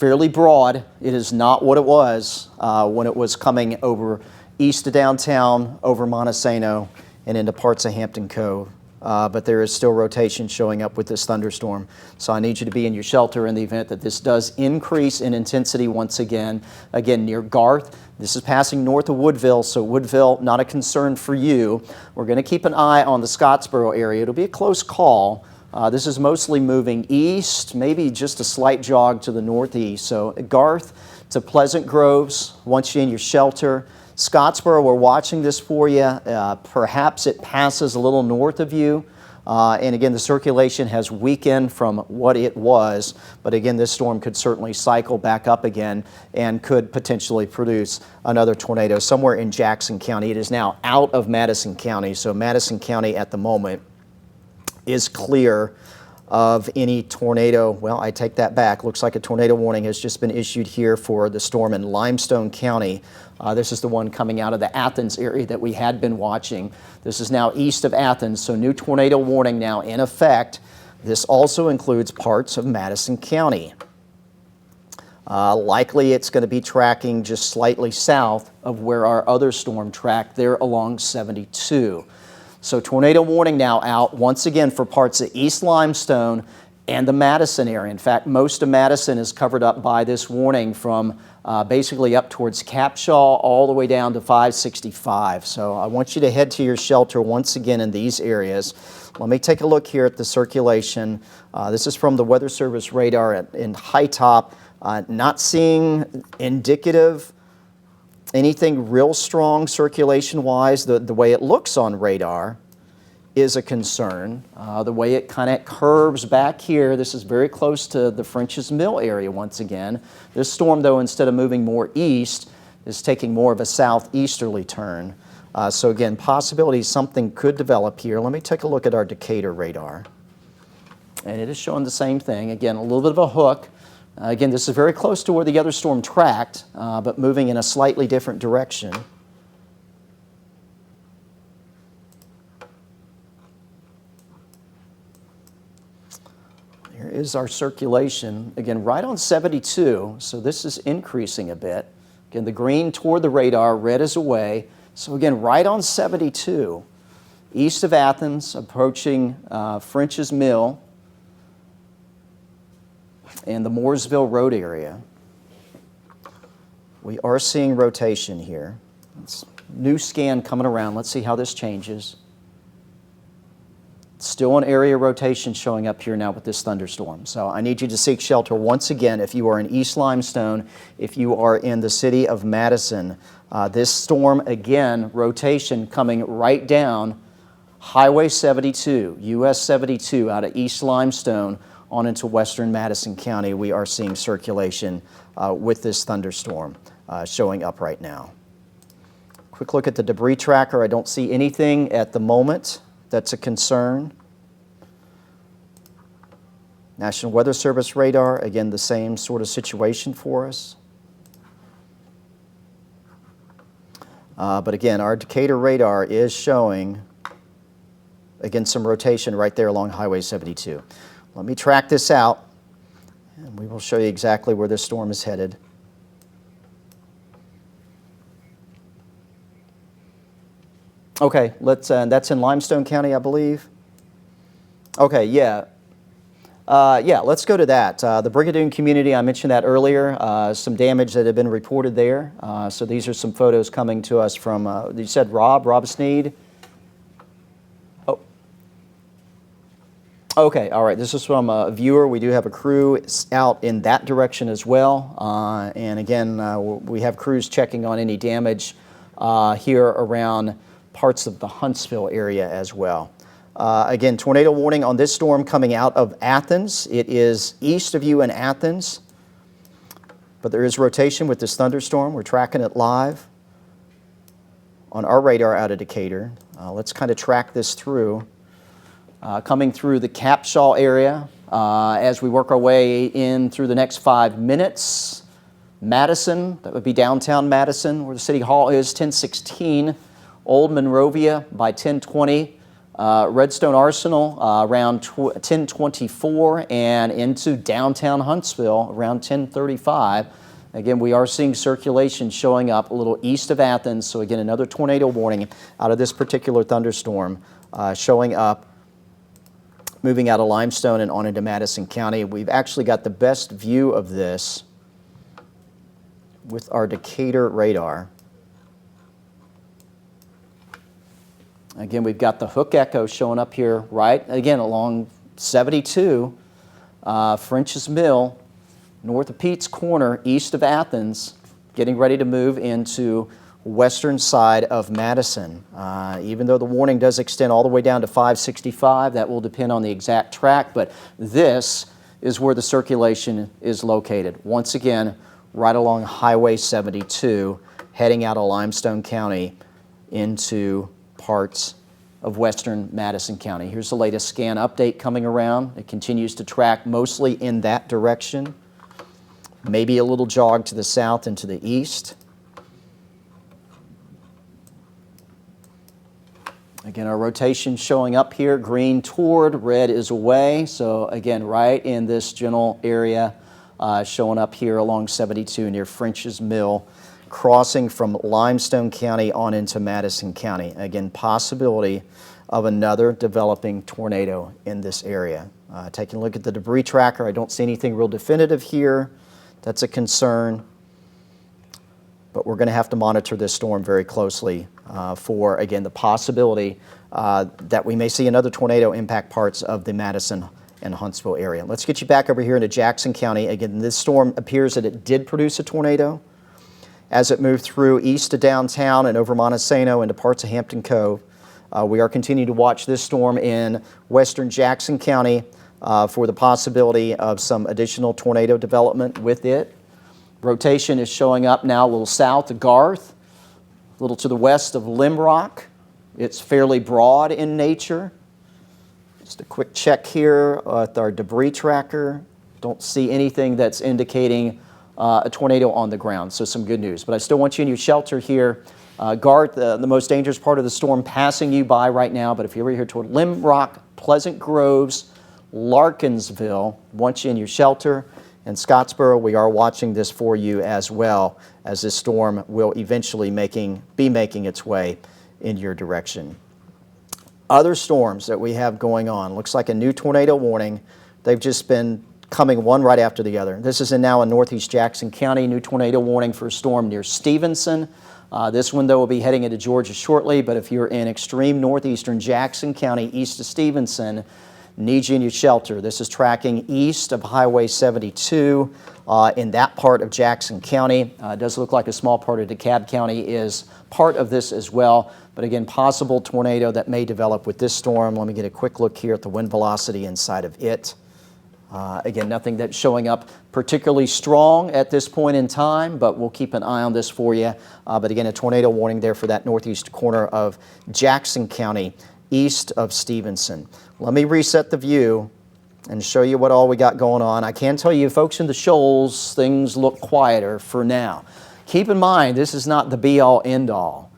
fairly broad. It is not what it was when it was coming over east of downtown, over Montesano, and into parts of Hampton Cove. But there is still rotation showing up with this thunderstorm. So I need you to be in your shelter in the event that this does increase in intensity once again. Again, near Garth. This is passing north of Woodville, so Woodville, not a concern for you. We're going to keep an eye on the Scottsboro area. It'll be a close call. This is mostly moving east, maybe just a slight jog to the northeast. So Garth to Pleasant Groves, once you're in your shelter. Scottsboro, we're watching this for you. Perhaps it passes a little north of you. And again, the circulation has weakened from what it was. But again, this storm could certainly cycle back up again and could potentially produce another tornado somewhere in Jackson County. It is now out of Madison County. So Madison County at the moment is clear of any tornado. Well, I take that back. Looks like a tornado warning has just been issued here for the storm in Limestone County. This is the one coming out of the Athens area that we had been watching. This is now east of Athens, so new tornado warning now in effect. This also includes parts of Madison County. Likely it's going to be tracking just slightly south of where our other storm tracked there along 72. So tornado warning now out once again for parts of East Limestone and the Madison area. In fact, most of Madison is covered up by this warning from basically up towards Capshaw all the way down to 565. So I want you to head to your shelter once again in these areas. Let me take a look here at the circulation. This is from the Weather Service radar in High Top. Not seeing indicative anything real strong circulation-wise. The way it looks on radar is a concern. The way it kind of curves back here, this is very close to the French's Mill area once again. This storm, though, instead of moving more east, is taking more of a southeasterly turn. So again, possibility something could develop here. Let me take a look at our Decatur radar. And it is showing the same thing. Again, a little bit of a hook. Again, this is very close to where the other storm tracked, but moving in a slightly different direction. Here is our circulation, again, right on 72, so this is increasing a bit. Again, the green toward the radar, red is away. So again, right on 72, east of Athens, approaching French's Mill, and the Mooresville Road area. We are seeing rotation here. It's new scan coming around. Let's see how this changes. Still an area rotation showing up here now with this thunderstorm. So I need you to seek shelter once again if you are in East Limestone, if you are in the city of Madison. This storm, again, rotation coming right down Highway 72, US 72 out of East Limestone on into western Madison County. We are seeing circulation with this thunderstorm showing up right now. Quick look at the debris tracker. I don't see anything at the moment that's a concern. National Weather Service radar, again, the same sort of situation for us. But again, our Decatur radar is showing, again, some rotation right there along Highway 72. Let me track this out, and we will show you exactly where this storm is headed. Okay, that's in Limestone County, I believe. Okay, yeah. Let's go to that. The Brigadoon community, I mentioned that earlier, some damage that had been reported there. So these are some photos coming to us from, you said Rob Sneed? Oh. Okay, all right, this is from a viewer. We do have a crew out in that direction as well. And again, we have crews checking on any damage here around parts of the Huntsville area as well. Again, tornado warning on this storm coming out of Athens. It is east of you in Athens, but there is rotation with this thunderstorm. We're tracking it live on our radar out of Decatur. Let's kind of track this through. Coming through the Capshaw area as we work our way in through the next 5 minutes. Madison, that would be downtown Madison, where the City Hall is, 1016. Old Monrovia by 1020. Redstone Arsenal around 10:24 and into downtown Huntsville around 10:35. Again, we are seeing circulation showing up a little east of Athens. So again, another tornado warning out of this particular thunderstorm showing up, moving out of Limestone and on into Madison County. We've actually got the best view of this with our Decatur radar. Again, we've got the Hook Echo showing up here, right? Again, along 72, French's Mill, north of Pete's Corner, east of Athens, getting ready to move into western side of Madison. Even though the warning does extend all the way down to 565, that will depend on the exact track, but this is where the circulation is located. Once again, right along Highway 72, heading out of Limestone County into parts of western Madison County. Here's the latest scan update coming around. It continues to track mostly in that direction. Maybe a little jog to the south and to the east. Again, our rotation showing up here, green toward, red is away. So again, right in this general area, showing up here along 72 near French's Mill, crossing from Limestone County on into Madison County. Again, possibility of another developing tornado in this area. Taking a look at the debris tracker, I don't see anything real definitive here. That's a concern. But we're going to have to monitor this storm very closely for, again, the possibility that we may see another tornado impact parts of the Madison and Huntsville area. Let's get you back over here into Jackson County. Again, this storm appears that it did produce a tornado as it moved through east to downtown and over Montesano into parts of Hampton Cove. We are continuing to watch this storm in western Jackson County for the possibility of some additional tornado development with it. Rotation is showing up now a little south of Garth, a little to the west of Limrock. It's fairly broad in nature. Just a quick check here with our debris tracker. Don't see anything that's indicating a tornado on the ground, so some good news. But I still want you in your shelter here. Garth, the most dangerous part of the storm passing you by right now, but if you're over here toward Limrock, Pleasant Groves, Larkinsville, want you in your shelter. In Scottsboro, we are watching this for you as well, as this storm will eventually be making its way in your direction. Other storms that we have going on, looks like a new tornado warning. They've just been coming one right after the other. This is now in northeast Jackson County, new tornado warning for a storm near Stevenson. This one, though, will be heading into Georgia shortly, but if you're in extreme northeastern Jackson County, east of Stevenson, need you in your shelter. This is tracking east of Highway 72 in that part of Jackson County. It does look like a small part of DeKalb County is part of this as well, but again, possible tornado that may develop with this storm. Let me get a quick look here at the wind velocity inside of it. Again, nothing that's showing up particularly strong at this point in time, but we'll keep an eye on this for you. But again, a tornado warning there for that northeast corner of Jackson County, east of Stevenson. Let me reset the view and show you what all we got going on. I can tell you, folks in the shoals, things look quieter for now. Keep in mind, this is not the be-all, end-all.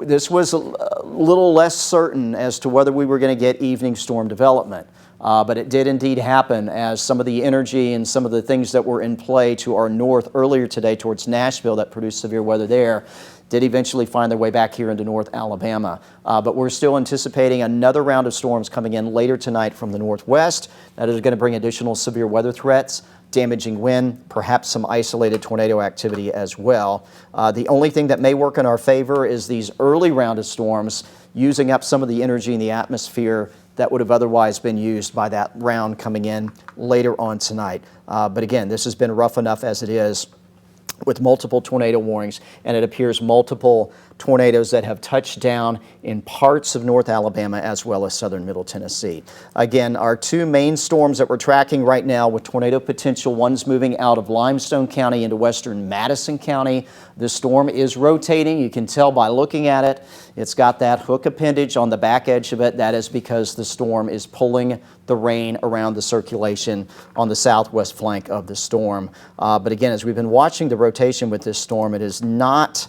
This was a little less certain as to whether we were going to get evening storm development. But it did indeed happen as some of the energy and some of the things that were in play to our north earlier today towards Nashville that produced severe weather there did eventually find their way back here into North Alabama. But we're still anticipating another round of storms coming in later tonight from the northwest that is going to bring additional severe weather threats, damaging wind, perhaps some isolated tornado activity as well. The only thing that may work in our favor is these early round of storms using up some of the energy in the atmosphere that would have otherwise been used by that round coming in later on tonight. But again, this has been rough enough as it is with multiple tornado warnings, and it appears multiple tornadoes that have touched down in parts of North Alabama as well as southern Middle Tennessee. Again, our two main storms that we're tracking right now with tornado potential, one's moving out of Limestone County into western Madison County. The storm is rotating. You can tell by looking at it. It's got that hook appendage on the back edge of it. That is because the storm is pulling the rain around the circulation on the southwest flank of the storm. But again, as we've been watching the rotation with this storm, it is not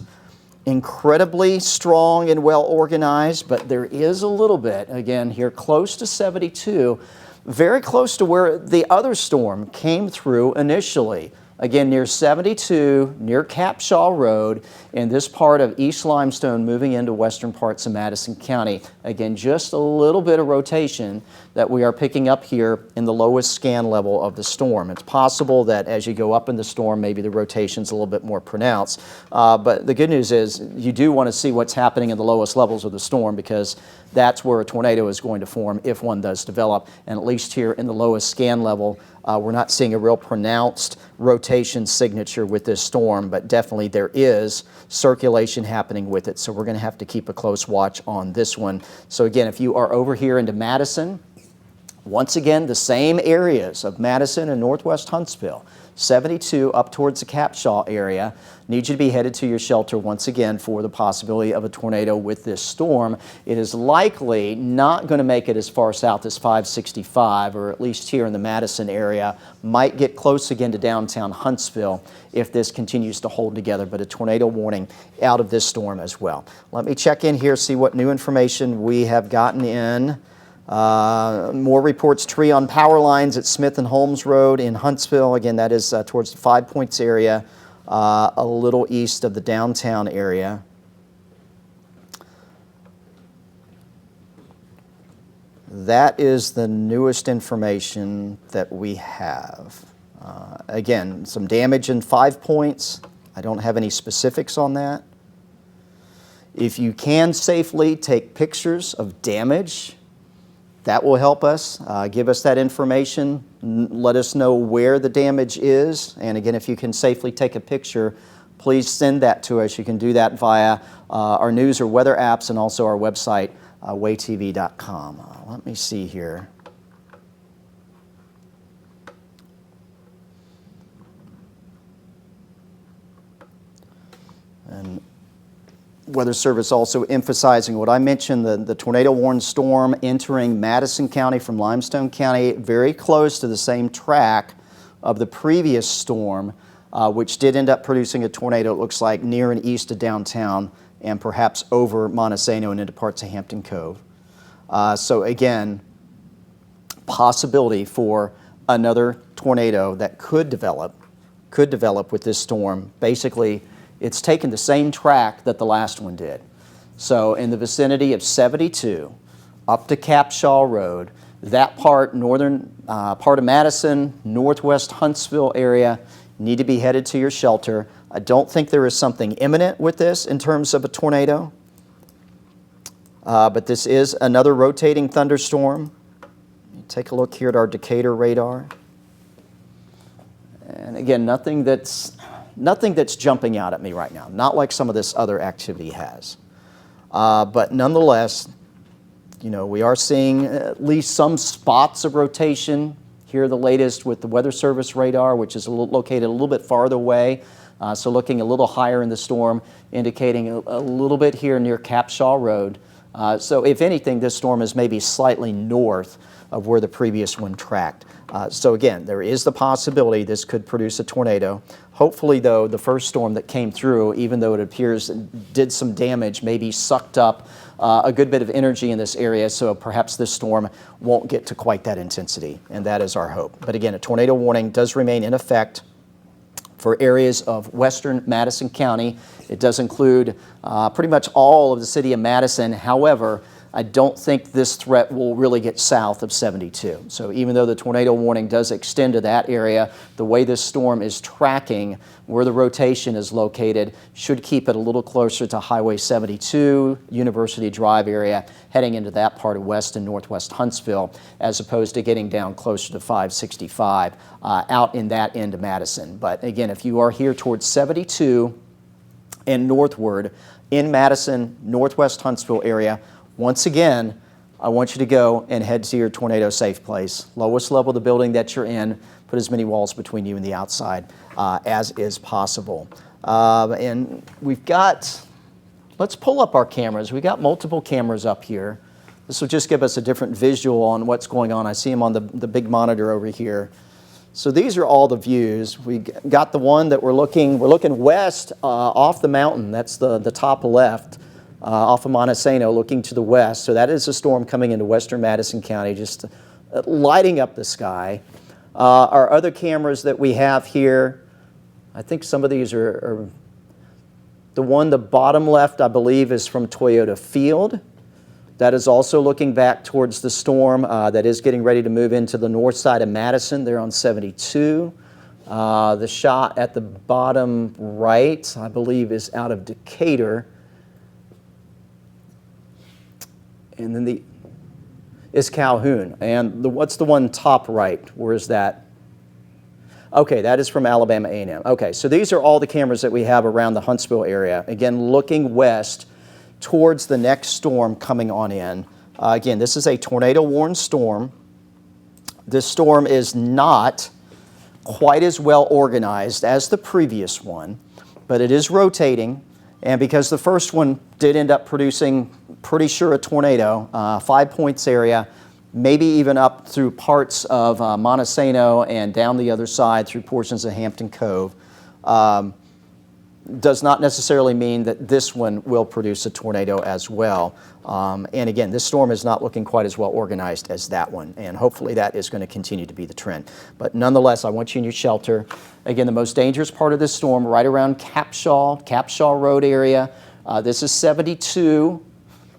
incredibly strong and well organized, but there is a little bit, again, here close to 72, very close to where the other storm came through initially. Again, near 72, near Capshaw Road, in this part of East Limestone moving into western parts of Madison County. Again, just a little bit of rotation that we are picking up here in the lowest scan level of the storm. It's possible that as you go up in the storm, maybe the rotation's a little bit more pronounced. But the good news is you do want to see what's happening in the lowest levels of the storm, because that's where a tornado is going to form if one does develop. And at least here in the lowest scan level, we're not seeing a real pronounced rotation signature with this storm, but definitely there is circulation happening with it. So we're going to have to keep a close watch on this one. So again, if you are over here into Madison, once again, the same areas of Madison and northwest Huntsville, 72 up towards the Capshaw area, need you to be headed to your shelter once again for the possibility of a tornado with this storm. It is likely not going to make it as far south as 565, or at least here in the Madison area. Might get close again to downtown Huntsville if this continues to hold together, but a tornado warning out of this storm as well. Let me check in here, see what new information we have gotten in. More reports, tree on power lines at Smith and Holmes Road in Huntsville. Again, that is towards the 5 Points area, a little east of the downtown area. That is the newest information that we have. Again, some damage in 5 Points. I don't have any specifics on that. If you can safely take pictures of damage, that will help us, give us that information, let us know where the damage is. And again, if you can safely take a picture, please send that to us. You can do that via our news or weather apps and also our website, waytv.com. Let me see here. And Weather Service also emphasizing what I mentioned, the tornado warned storm entering Madison County from Limestone County, very close to the same track of the previous storm, which did end up producing a tornado, it looks like, near and east of downtown and perhaps over Montesano and into parts of Hampton Cove. So again, possibility for another tornado that could develop with this storm. Basically, it's taken the same track that the last one did. So in the vicinity of 72, up to Capshaw Road, that part, northern part of Madison, northwest Huntsville area, need to be headed to your shelter. I don't think there is something imminent with this in terms of a tornado, but this is another rotating thunderstorm. Take a look here at our Decatur radar. And again, nothing that's jumping out at me right now, not like some of this other activity has. But nonetheless, you know, we are seeing at least some spots of rotation. Here the latest with the Weather Service radar, which is located a little bit farther away, so looking a little higher in the storm, indicating a little bit here near Capshaw Road. So if anything, this storm is maybe slightly north of where the previous one tracked. So again, there is the possibility this could produce a tornado. Hopefully, though, the first storm that came through, even though it appears did some damage, maybe sucked up a good bit of energy in this area, so perhaps this storm won't get to quite that intensity, and that is our hope. But again, a tornado warning does remain in effect for areas of western Madison County. It does include pretty much all of the city of Madison. However, I don't think this threat will really get south of 72. So even though the tornado warning does extend to that area, the way this storm is tracking where the rotation is located should keep it a little closer to Highway 72, University Drive area, heading into that part of west and northwest Huntsville, as opposed to getting down closer to 565 out in that end of Madison. But again, if you are here towards 72 and northward in Madison, northwest Huntsville area, once again, I want you to go and head to your tornado safe place. Lowest level of the building that you're in, put as many walls between you and the outside as is possible. And we've got, let's pull up our cameras. We've got multiple cameras up here. This will just give us a different visual on what's going on. I see them on the big monitor over here. So these are all the views. We got the one that we're looking west off the mountain. That's the top left off of Montesano, looking to the west. So that is a storm coming into western Madison County, just lighting up the sky. Our other cameras that we have here, I think some of these are the one, the bottom left, I believe, is from Toyota Field. That is also looking back towards the storm that is getting ready to move into the north side of Madison. They're on 72. The shot at the bottom right, I believe, is out of Decatur. And then is Calhoun. And what's the one top right? Where is that? Okay, that is from Alabama A&M. Okay, so these are all the cameras that we have around the Huntsville area. Again, looking west towards the next storm coming on in. Again, this is a tornado-warned storm. This storm is not quite as well organized as the previous one, but it is rotating. And because the first one did end up producing, pretty sure, a tornado, 5 points area, maybe even up through parts of Montesano and down the other side through portions of Hampton Cove, does not necessarily mean that this one will produce a tornado as well. And again, this storm is not looking quite as well organized as that one, and hopefully that is going to continue to be the trend. But nonetheless, I want you in your shelter. Again, the most dangerous part of this storm, right around Capshaw Road area. This is 72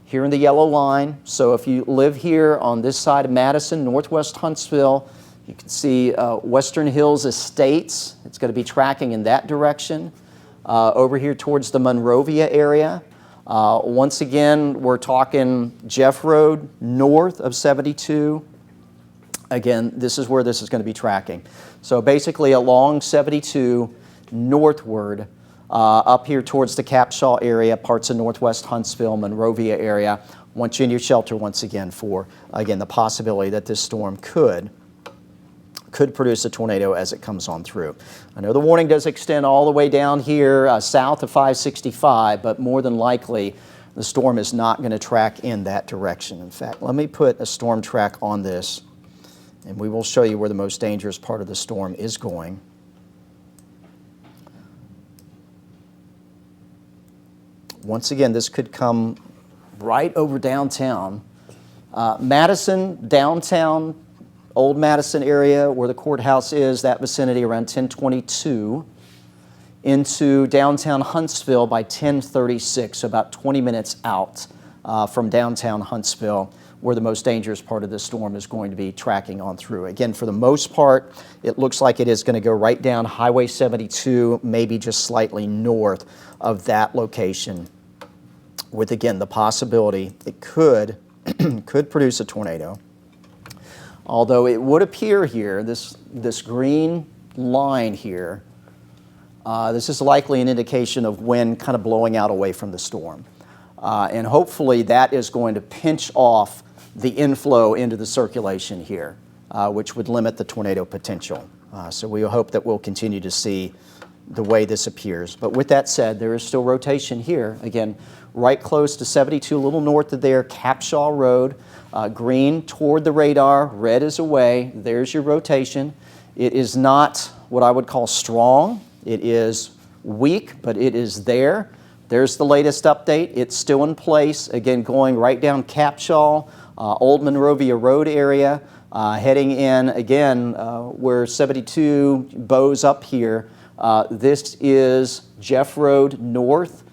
here in the yellow line. So if you live here on this side of Madison, northwest Huntsville, you can see Western Hills Estates. It's going to be tracking in that direction. Over here towards the Monrovia area. Once again, we're talking Jeff Road north of 72. Again, this is where this is going to be tracking. So basically along 72 northward, up here towards the Capshaw area, parts of northwest Huntsville, Monrovia area. Want you in your shelter once again for, again, the possibility that this storm could produce a tornado as it comes on through. I know the warning does extend all the way down here south of 565, but more than likely the storm is not going to track in that direction. In fact, let me put a storm track on this, and we will show you where the most dangerous part of the storm is going. Once again, this could come right over downtown. Madison, downtown, Old Madison area where the courthouse is, that vicinity around 1022, into downtown Huntsville by 1036, so about 20 minutes out from downtown Huntsville, where the most dangerous part of this storm is going to be tracking on through. Again, for the most part, it looks like it is going to go right down Highway 72, maybe just slightly north of that location, with, again, the possibility it could produce a tornado. Although it would appear here, this green line here, this is likely an indication of wind kind of blowing out away from the storm. And hopefully that is going to pinch off the inflow into the circulation here, which would limit the tornado potential. So we hope that we'll continue to see the way this appears. But with that said, there is still rotation here. Again, right close to 72, a little north of there, Capshaw Road. Green toward the radar, red is away. There's your rotation. It is not what I would call strong. It is weak, but it is there. There's the latest update. It's still in place. Again, going right down Capshaw, Old Monrovia Road area, heading in, again, where 72 bows up here. This is Jeff Road north,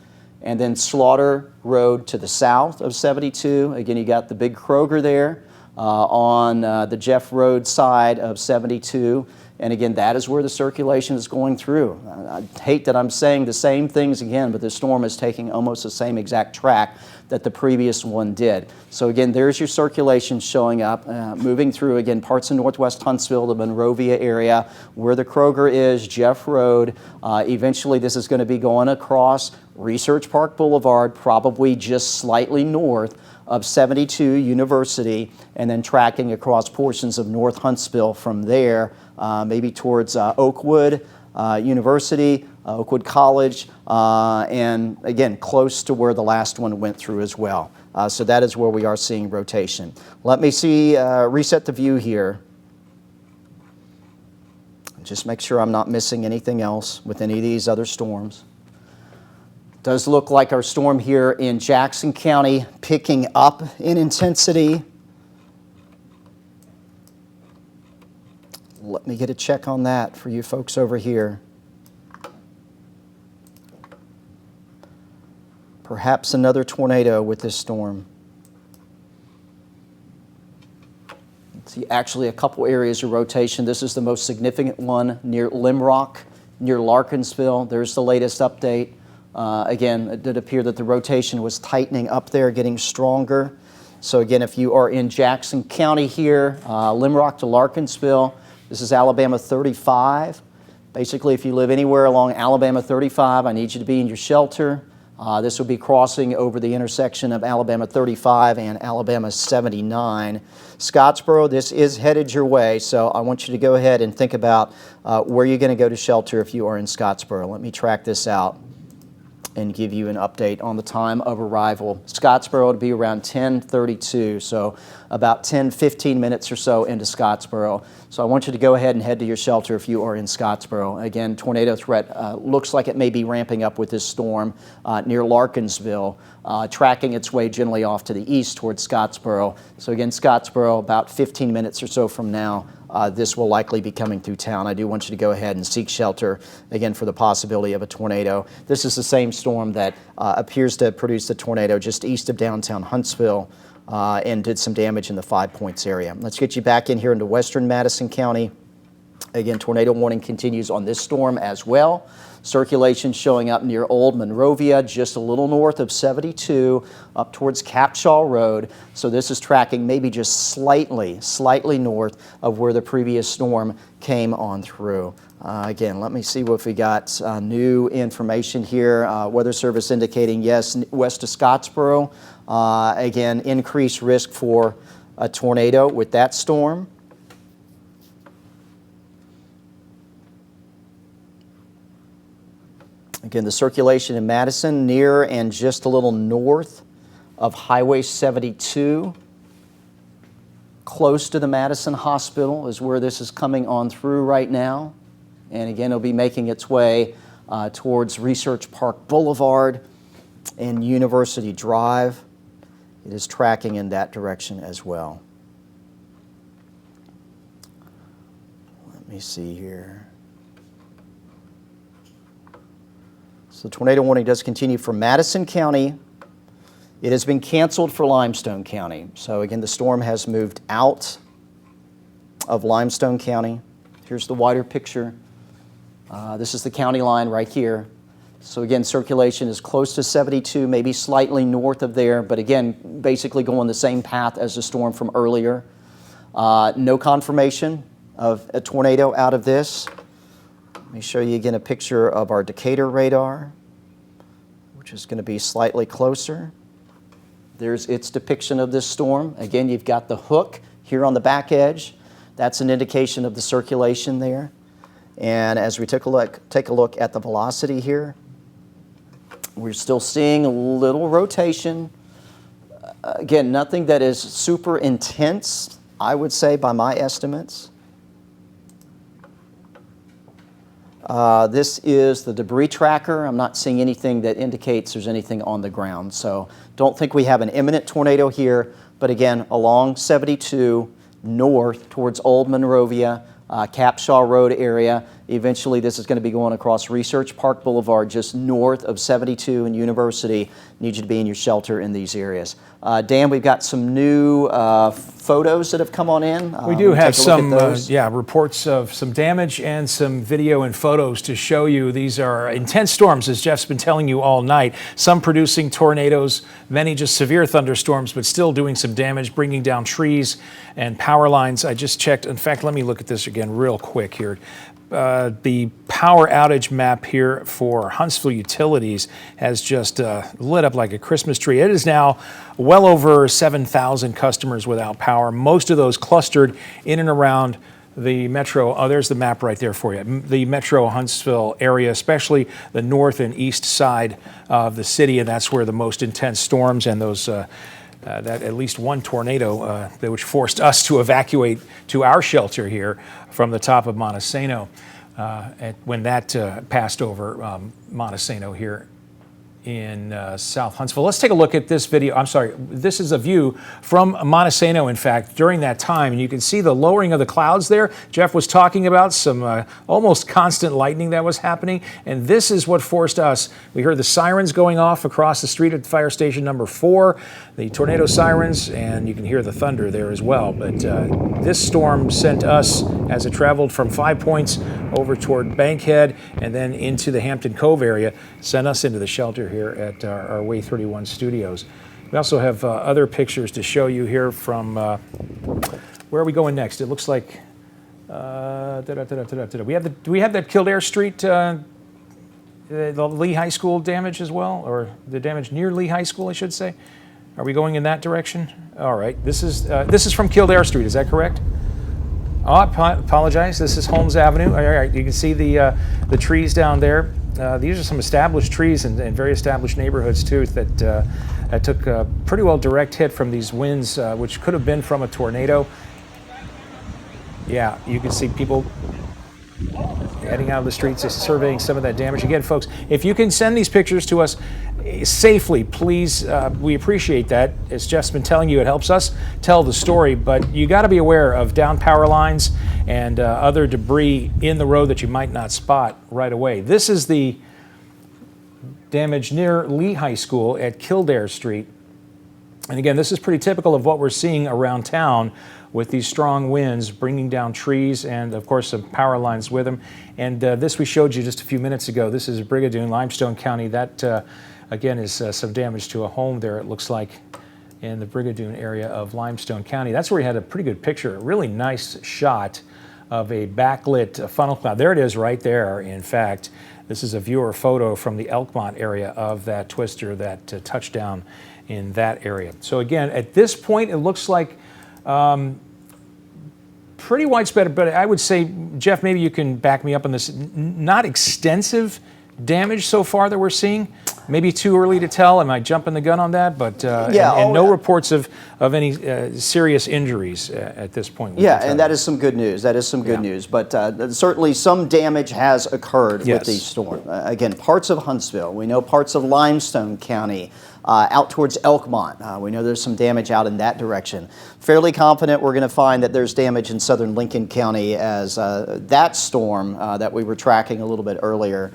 and then Slaughter Road to the south of 72. Again, you got the big Kroger there on the Jeff Road side of 72. And again, that is where the circulation is going through. I hate that I'm saying the same things again, but the storm is taking almost the same exact track that the previous one did. So again, there's your circulation showing up, moving through, again, parts of northwest Huntsville, the Monrovia area, where the Kroger is, Jeff Road. Eventually, this is going to be going across Research Park Boulevard, probably just slightly north of 72 University, and then tracking across portions of North Huntsville from there, maybe towards Oakwood University, Oakwood College, and again, close to where the last one went through as well. So that is where we are seeing rotation. Let me reset the view here. Just make sure I'm not missing anything else with any of these other storms. Does look like our storm here in Jackson County picking up in intensity. Let me get a check on that for you folks over here. Perhaps another tornado with this storm. See, actually a couple areas of rotation. This is the most significant one near Limrock, near Larkinsville. There's the latest update. Again, it did appear that the rotation was tightening up there, getting stronger. So again, if you are in Jackson County here, Limrock to Larkinsville, this is Alabama 35. Basically, if you live anywhere along Alabama 35, I need you to be in your shelter. This will be crossing over the intersection of Alabama 35 and Alabama 79. Scottsboro, this is headed your way, so I want you to go ahead and think about where you're going to go to shelter if you are in Scottsboro. Let me track this out and give you an update on the time of arrival. Scottsboro to be around 10:32, so about 10-15 minutes or so into Scottsboro. So I want you to go ahead and head to your shelter if you are in Scottsboro. Again, tornado threat looks like it may be ramping up with this storm near Larkinsville, tracking its way generally off to the east towards Scottsboro. So again, Scottsboro, about 15 minutes or so from now, this will likely be coming through town. I do want you to go ahead and seek shelter, again, for the possibility of a tornado. This is the same storm that appears to have produced a tornado just east of downtown Huntsville and did some damage in the 5 Points area. Let's get you back in here into western Madison County. Again, tornado warning continues on this storm as well. Circulation showing up near Old Monrovia, just a little north of 72, up towards Capshaw Road. So this is tracking maybe just slightly north of where the previous storm came on through. Again, let me see if we got new information here. Weather Service indicating, yes, west of Scottsboro. Again, increased risk for a tornado with that storm. Again, the circulation in Madison, near and just a little north of Highway 72, close to the Madison Hospital is where this is coming on through right now. And again, it'll be making its way towards Research Park Boulevard and University Drive. It is tracking in that direction as well. Let me see here. So the tornado warning does continue for Madison County. It has been canceled for Limestone County. So again, the storm has moved out of Limestone County. Here's the wider picture. This is the county line right here. So again, circulation is close to 72, maybe slightly north of there, but again, basically going the same path as the storm from earlier. No confirmation of a tornado out of this. Let me show you again a picture of our Decatur radar, which is going to be slightly closer. There's its depiction of this storm. Again, you've got the hook here on the back edge. That's an indication of the circulation there. And as we take a look at the velocity here, we're still seeing a little rotation. Again, nothing that is super intense, I would say, by my estimates. This is the debris tracker. I'm not seeing anything that indicates there's anything on the ground. So don't think we have an imminent tornado here, but again, along 72 north towards Old Monrovia, Capshaw Road area. Eventually, this is going to be going across Research Park Boulevard, just north of 72 and University. Need you to be in your shelter in these areas. Dan, we've got some new photos that have come on in. We do have some reports of some damage and some video and photos to show you. These are intense storms, as Jeff's been telling you all night. Some producing tornadoes, many just severe thunderstorms, but still doing some damage, bringing down trees and power lines. I just checked. In fact, let me look at this again real quick here. The power outage map here for Huntsville Utilities has just lit up like a Christmas tree. It is now well over 7,000 customers without power, most of those clustered in and around the metro. Oh, there's the map right there for you. The metro Huntsville area, especially the north and east side of the city, and that's where the most intense storms and those that at least one tornado which forced us to evacuate to our shelter here from the top of Montesano. when that passed over Montesano here in South Huntsville. Let's take a look at this video. I'm sorry, this is a view from Montesano, in fact, during that time. And you can see the lowering of the clouds there. Jeff was talking about some almost constant lightning that was happening. And this is what forced us. We heard the sirens going off across the street at fire station number 4, the tornado sirens, and you can hear the thunder there as well. But this storm sent us, as it traveled from 5 Points over toward Bankhead and then into the Hampton Cove area, sent us into the shelter here at our Way 31 studios. We also have other pictures to show you here from, where are we going next? It looks like, do we have that Kildare Street, the Lee High School damage as well, or the damage near Lee High School, I should say? Are we going in that direction? All right, this is from Kildare Street, is that correct? Oh, I apologize. This is Holmes Avenue. All right, you can see the trees down there. These are some established trees in very established neighborhoods too that took a pretty well direct hit from these winds, which could have been from a tornado. Yeah, you can see people heading out of the streets, just surveying some of that damage. Again, folks, if you can send these pictures to us safely, please, we appreciate that. As Jeff's been telling you, it helps us tell the story, but you got to be aware of down power lines and other debris in the road that you might not spot right away. This is the damage near Lee High School at Kildare Street. And again, this is pretty typical of what we're seeing around town with these strong winds bringing down trees and, of course, some power lines with them. And this we showed you just a few minutes ago. This is Brigadoon, Limestone County. That, again, is some damage to a home there, it looks like, in the Brigadoon area of Limestone County. That's where we had a pretty good picture, a really nice shot of a backlit funnel cloud. There it is right there, in fact. This is a viewer photo from the Elkmont area of that twister that touched down in that area. So again, at this point, it looks like pretty widespread, but I would say, Jeff, maybe you can back me up on this, not extensive damage so far that we're seeing. Maybe too early to tell. Am I jumping the gun on that? But and no reports of any serious injuries at this point. Yeah, and that is some good news. That is some good news. But certainly some damage has occurred with these storms. Again, parts of Huntsville. We know parts of Limestone County. Out towards Elkmont. We know there's some damage out in that direction. Fairly confident we're going to find that there's damage in southern Lincoln County as that storm that we were tracking a little bit earlier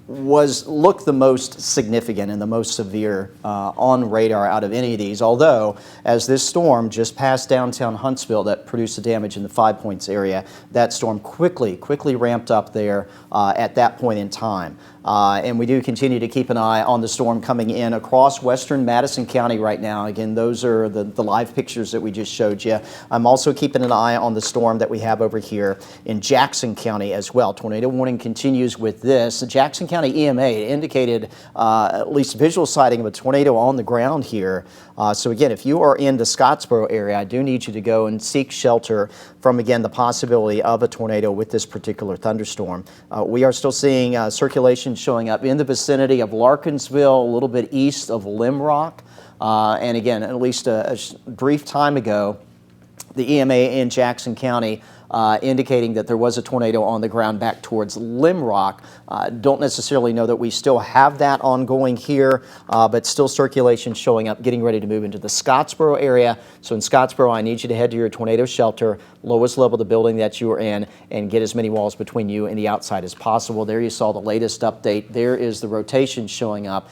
looked the most significant and the most severe on radar out of any of these, although as this storm just passed downtown Huntsville that produced the damage in the 5 Points area, that storm quickly ramped up there at that point in time. And we do continue to keep an eye on the storm coming in across western Madison County right now. Again, those are the live pictures that we just showed you. I'm also keeping an eye on the storm that we have over here in Jackson County as well. Tornado warning continues with this. The Jackson County EMA indicated at least visual sighting of a tornado on the ground here. So again, if you are in the Scottsboro area, I do need you to go and seek shelter from, again, the possibility of a tornado with this particular thunderstorm. We are still seeing circulation showing up in the vicinity of Larkinsville, a little bit east of Limrock. And again, at least a brief time ago, the EMA in Jackson County indicating that there was a tornado on the ground back towards Limrock. Don't necessarily know that we still have that ongoing here, but still circulation showing up, getting ready to move into the Scottsboro area. So in Scottsboro, I need you to head to your tornado shelter, lowest level of the building that you are in, and get as many walls between you and the outside as possible. There you saw the latest update. There is the rotation showing up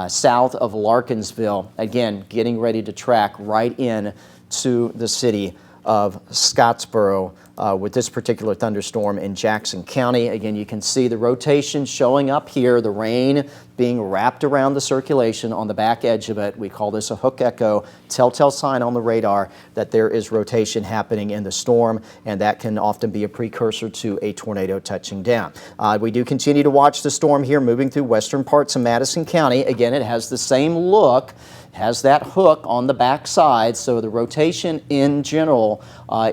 south of Larkinsville. Again, getting ready to track right in to the city of Scottsboro with this particular thunderstorm in Jackson County. Again, you can see the rotation showing up here, the rain being wrapped around the circulation on the back edge of it. We call this a hook echo, telltale sign on the radar that there is rotation happening in the storm, and that can often be a precursor to a tornado touching down. We do continue to watch the storm here moving through western parts of Madison County. Again, it has the same look, has that hook on the back side, so the rotation in general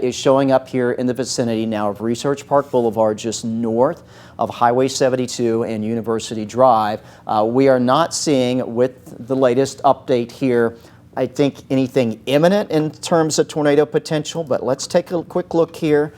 is showing up here in the vicinity now of Research Park Boulevard, just north of Highway 72 and University Drive. We are not seeing, with the latest update here, I think anything imminent in terms of tornado potential, but let's take a quick look here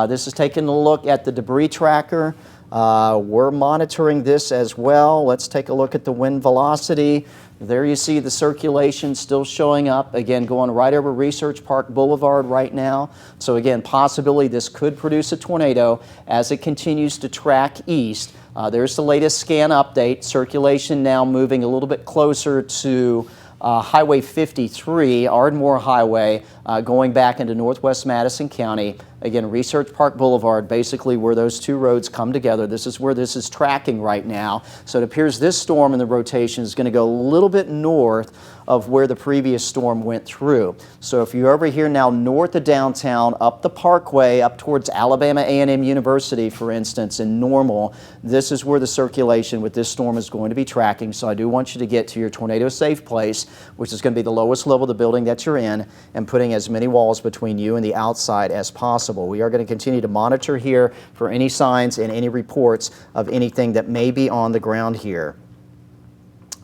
This is taking a look at the debris tracker. We're monitoring this as well. Let's take a look at the wind velocity. There you see the circulation still showing up, again going right over Research Park Boulevard right now. So again, possibly this could produce a tornado as it continues to track east. There's the latest scan update. Circulation now moving a little bit closer to Highway 53, Ardmore Highway, going back into northwest Madison County. Again, Research Park Boulevard, basically where those two roads come together. This is where this is tracking right now. So it appears this storm in the rotation is going to go a little bit north of where the previous storm went through. So if you're over here now north of downtown, up the Parkway, up towards Alabama A&M University, for instance, in Normal, this is where the circulation with this storm is going to be tracking. So I do want you to get to your tornado safe place, which is going to be the lowest level of the building that you're in, and putting as many walls between you and the outside as possible. We are going to continue to monitor here for any signs and any reports of anything that may be on the ground here.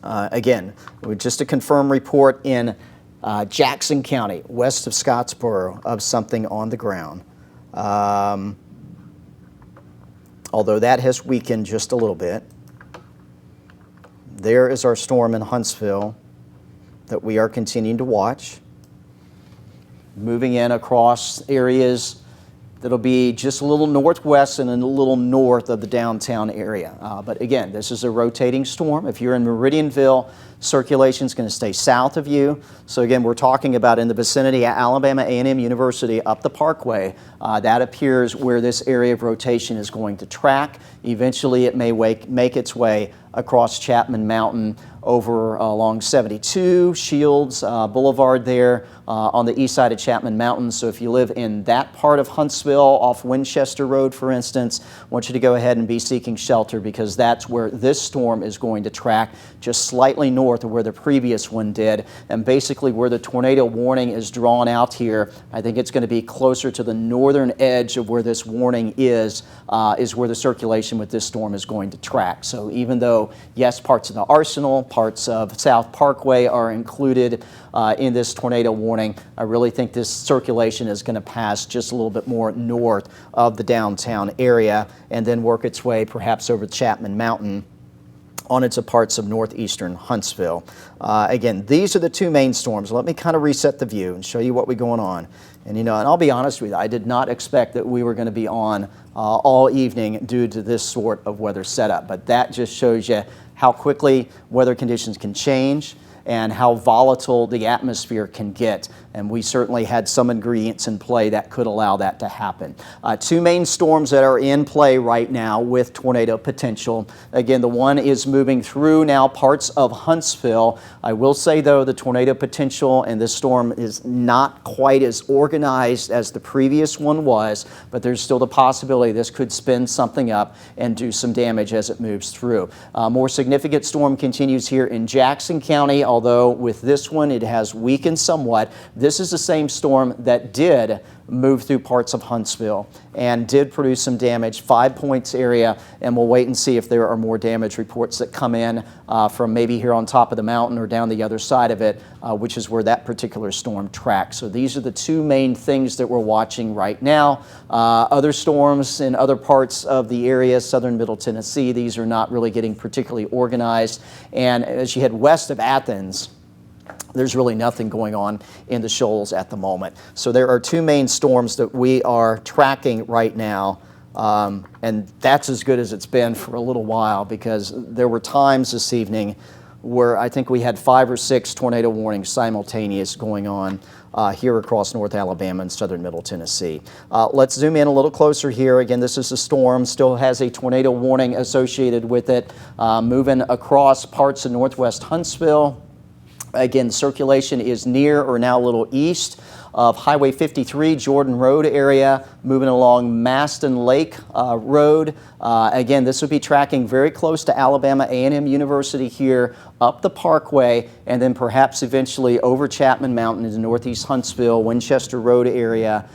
Again, just a confirmed report in Jackson County, west of Scottsboro, of something on the ground. Although that has weakened just a little bit. There is our storm in Huntsville that we are continuing to watch. Moving in across areas that'll be just a little northwest and a little north of the downtown area. But again, this is a rotating storm. If you're in Meridianville, circulation is going to stay south of you. So again, we're talking about in the vicinity of Alabama A&M University up the Parkway. That appears where this area of rotation is going to track. Eventually, it may make its way across Chapman Mountain over along 72, Shields Boulevard there on the east side of Chapman Mountain. So if you live in that part of Huntsville off Winchester Road, for instance, I want you to go ahead and be seeking shelter, because that's where this storm is going to track, just slightly north of where the previous one did. And basically where the tornado warning is drawn out here, I think it's going to be closer to the northern edge of where this warning is where the circulation with this storm is going to track. So even though, yes, parts of the Arsenal, parts of South Parkway are included in this tornado warning, I really think this circulation is going to pass just a little bit more north of the downtown area and then work its way perhaps over Chapman Mountain on into parts of northeastern Huntsville. Again, these are the two main storms. Let me kind of reset the view and show you what we're going on. And and I'll be honest with you, I did not expect that we were going to be on all evening due to this sort of weather setup. But that just shows you how quickly weather conditions can change and how volatile the atmosphere can get. And we certainly had some ingredients in play that could allow that to happen. Two main storms that are in play right now with tornado potential. Again, the one is moving through now parts of Huntsville. I will say, though, the tornado potential in this storm is not quite as organized as the previous one was, but there's still the possibility this could spin something up and do some damage as it moves through. More significant storm continues here in Jackson County, although with this one it has weakened somewhat. This is the same storm that did move through parts of Huntsville and did produce some damage, 5 points area, and we'll wait and see if there are more damage reports that come in from maybe here on top of the mountain or down the other side of it, which is where that particular storm tracks. So these are the two main things that we're watching right now. Other storms in other parts of the area, southern Middle Tennessee, these are not really getting particularly organized. And as you head west of Athens, there's really nothing going on in the shoals at the moment. So there are two main storms that we are tracking right now, and that's as good as it's been for a little while, because there were times this evening where I think we had 5 or 6 tornado warnings simultaneous going on here across North Alabama and southern Middle Tennessee. Let's zoom in a little closer here. Again, this is a storm, still has a tornado warning associated with it, moving across parts of northwest Huntsville. Again, circulation is near or now a little east of Highway 53, Jordan Road area, moving along Maston Lake Road. Again, this would be tracking very close to Alabama A&M University here, up the Parkway, and then perhaps eventually over Chapman Mountain into northeast Huntsville, Winchester Road area,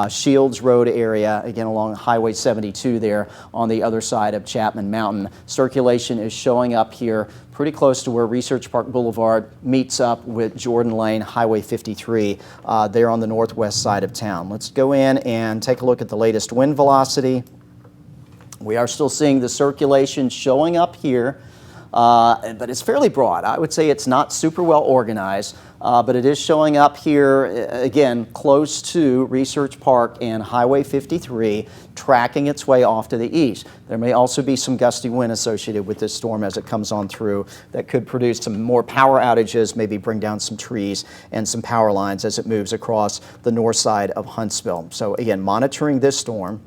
Shields Road area, again along Highway 72 there on the other side of Chapman Mountain. Circulation is showing up here pretty close to where Research Park Boulevard meets up with Jordan Lane, Highway 53. there on the northwest side of town. Let's go in and take a look at the latest wind velocity. We are still seeing the circulation showing up here, but it's fairly broad. I would say it's not super well organized, but it is showing up here, again, close to Research Park and Highway 53, tracking its way off to the east. There may also be some gusty wind associated with this storm as it comes on through that could produce some more power outages, maybe bring down some trees and some power lines as it moves across the north side of Huntsville. So again, monitoring this storm.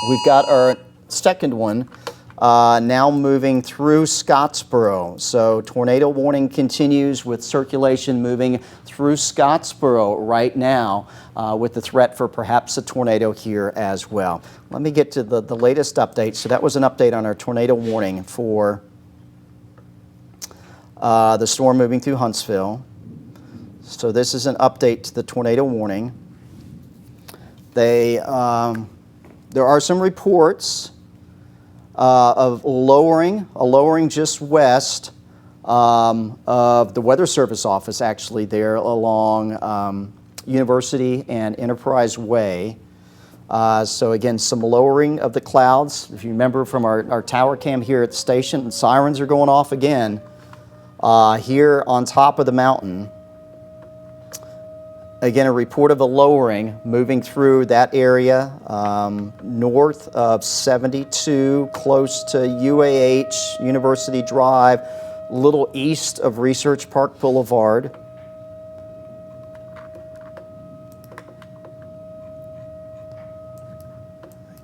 We've got our second one now moving through Scottsboro. So tornado warning continues with circulation moving through Scottsboro right now with the threat for perhaps a tornado here as well. Let me get to the latest update. So that was an update on our tornado warning for the storm moving through Huntsville. So this is an update to the tornado warning. There are some reports of a lowering just west of the Weather Service office, actually there along University and Enterprise Way. So again, some lowering of the clouds. If you remember from our tower cam here at the station, the sirens are going off again here on top of the mountain. Again, a report of a lowering moving through that area north of 72, close to UAH, University Drive, a little east of Research Park Boulevard.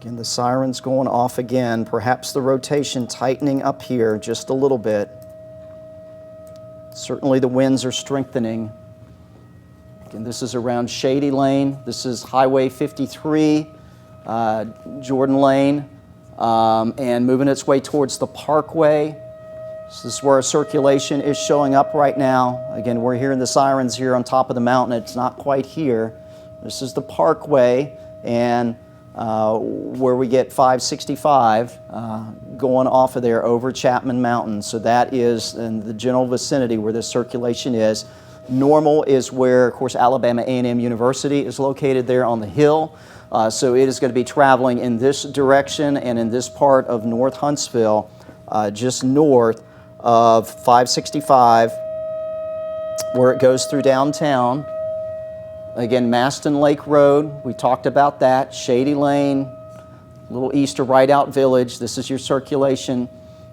Again, the sirens going off again, perhaps the rotation tightening up here just a little bit. Certainly the winds are strengthening. And this is around Shady Lane. This is Highway 53, Jordan Lane, and moving its way towards the Parkway. This is where our circulation is showing up right now. Again, we're hearing the sirens here on top of the mountain. It's not quite here. This is the Parkway, and where we get 565 going off of there over Chapman Mountain. So that is in the general vicinity where this circulation is. Normal is where, of course, Alabama A&M University is located there on the hill. So it is going to be traveling in this direction and in this part of North Huntsville, just north of 565, where it goes through downtown. Again, Maston Lake Road, we talked about that. Shady Lane, a little east of Rideout Village. This is your circulation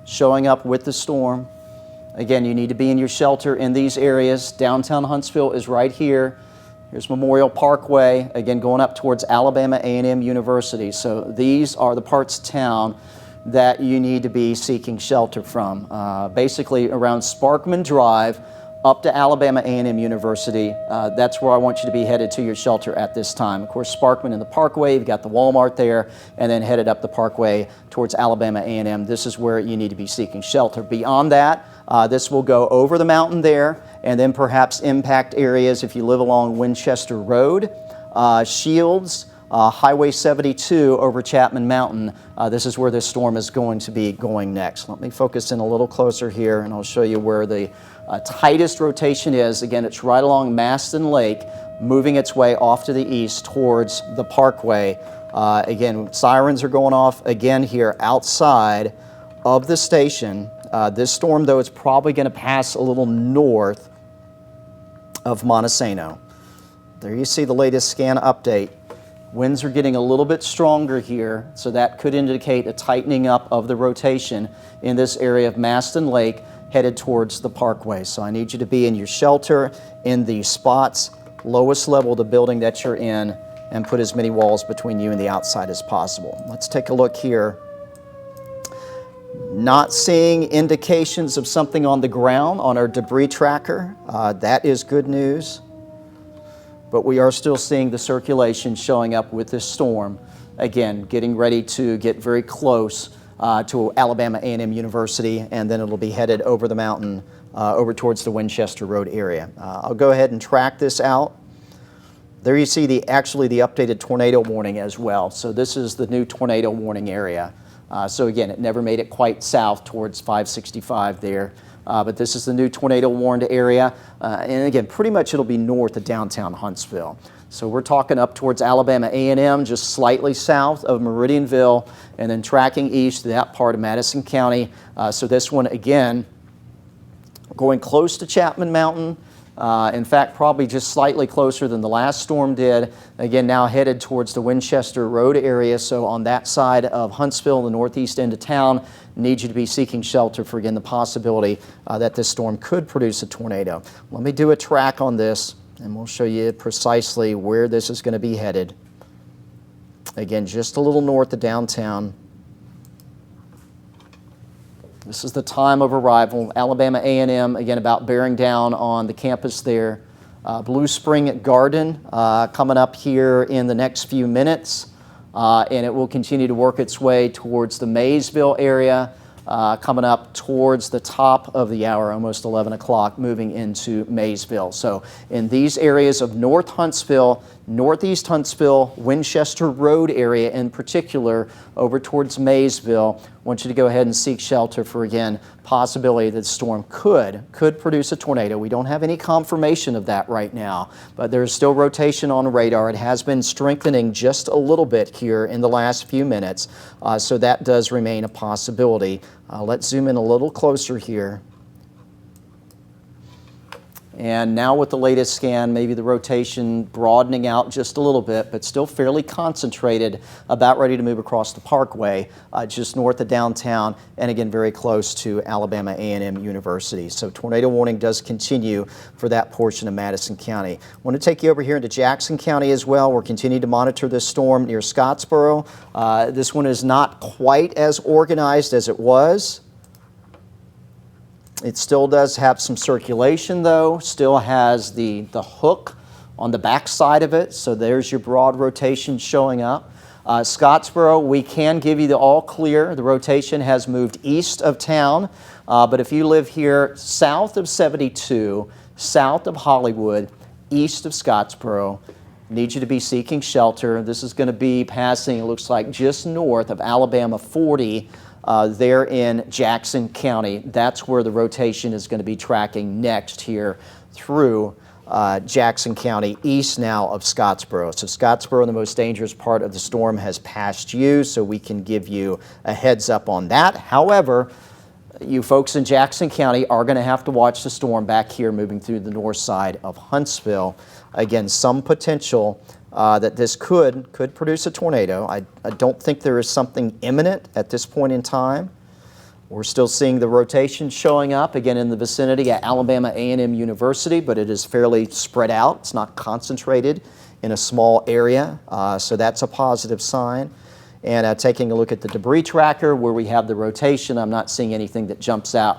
showing up with the storm. Again, you need to be in your shelter in these areas. Downtown Huntsville is right here. Here's Memorial Parkway, again going up towards Alabama A&M University. So these are the parts of town that you need to be seeking shelter from. Basically around Sparkman Drive up to Alabama A&M University. That's where I want you to be headed to your shelter at this time. Of course, Sparkman and the Parkway, you've got the Walmart there, and then headed up the Parkway towards Alabama A&M. This is where you need to be seeking shelter. Beyond that, this will go over the mountain there and then perhaps impact areas if you live along Winchester Road, Shields, Highway 72 over Chapman Mountain. This is where this storm is going to be going next. Let me focus in a little closer here and I'll show you where the tightest rotation is. Again, it's right along Maston Lake, moving its way off to the east towards the Parkway. Again, sirens are going off again here outside of the station. This storm, though, is probably going to pass a little north of Montesano. There you see the latest scan update. Winds are getting a little bit stronger here, so that could indicate a tightening up of the rotation in this area of Maston Lake headed towards the Parkway. So I need you to be in your shelter in the spots, lowest level of the building that you're in, and put as many walls between you and the outside as possible. Let's take a look here. Not seeing indications of something on the ground on our debris tracker. That is good news. But we are still seeing the circulation showing up with this storm. Again, getting ready to get very close to Alabama A&M University, and then it'll be headed over the mountain over towards the Winchester Road area. I'll go ahead and track this out. There you see actually the updated tornado warning as well. So this is the new tornado warning area. So again, it never made it quite south towards 565 there. But this is the new tornado warned area. And again, pretty much it'll be north of downtown Huntsville. So we're talking up towards Alabama A&M, just slightly south of Meridianville, and then tracking east to that part of Madison County. So this one, again, going close to Chapman Mountain. In fact, probably just slightly closer than the last storm did. Again, now headed towards the Winchester Road area. So on that side of Huntsville, the northeast end of town, need you to be seeking shelter for, again, the possibility that this storm could produce a tornado. Let me do a track on this, and we'll show you precisely where this is going to be headed. Again, just a little north of downtown. This is the time of arrival. Alabama A&M, again, about bearing down on the campus there. Blue Spring Garden coming up here in the next few minutes, and it will continue to work its way towards the Maysville area, coming up towards the top of the hour, almost 11 o'clock, moving into Maysville. So in these areas of North Huntsville, Northeast Huntsville, Winchester Road area in particular, over towards Maysville, I want you to go ahead and seek shelter for, again, possibility that the storm could produce a tornado. We don't have any confirmation of that right now, but there's still rotation on radar. It has been strengthening just a little bit here in the last few minutes, so that does remain a possibility. Let's zoom in a little closer here. And now with the latest scan, maybe the rotation broadening out just a little bit, but still fairly concentrated, about ready to move across the Parkway, just north of downtown, and again, very close to Alabama A&M University. So tornado warning does continue for that portion of Madison County. I want to take you over here into Jackson County as well. We're continuing to monitor this storm near Scottsboro. This one is not quite as organized as it was. It still does have some circulation, though, still has the hook on the back side of it, so there's your broad rotation showing up. Scottsboro, we can give you the all clear. The rotation has moved east of town, but if you live here south of 72, south of Hollywood, east of Scottsboro, need you to be seeking shelter. This is going to be passing, it looks like, just north of Alabama 40, there in Jackson County. That's where the rotation is going to be tracking next here through Jackson County, east now of Scottsboro. So Scottsboro, the most dangerous part of the storm, has passed you, so we can give you a heads up on that. However, you folks in Jackson County are going to have to watch the storm back here moving through the north side of Huntsville. Again, some potential that this could produce a tornado. I don't think there is something imminent at this point in time. We're still seeing the rotation showing up, again, in the vicinity at Alabama A&M University, but it is fairly spread out. It's not concentrated in a small area, so that's a positive sign. And taking a look at the debris tracker where we have the rotation, I'm not seeing anything that jumps out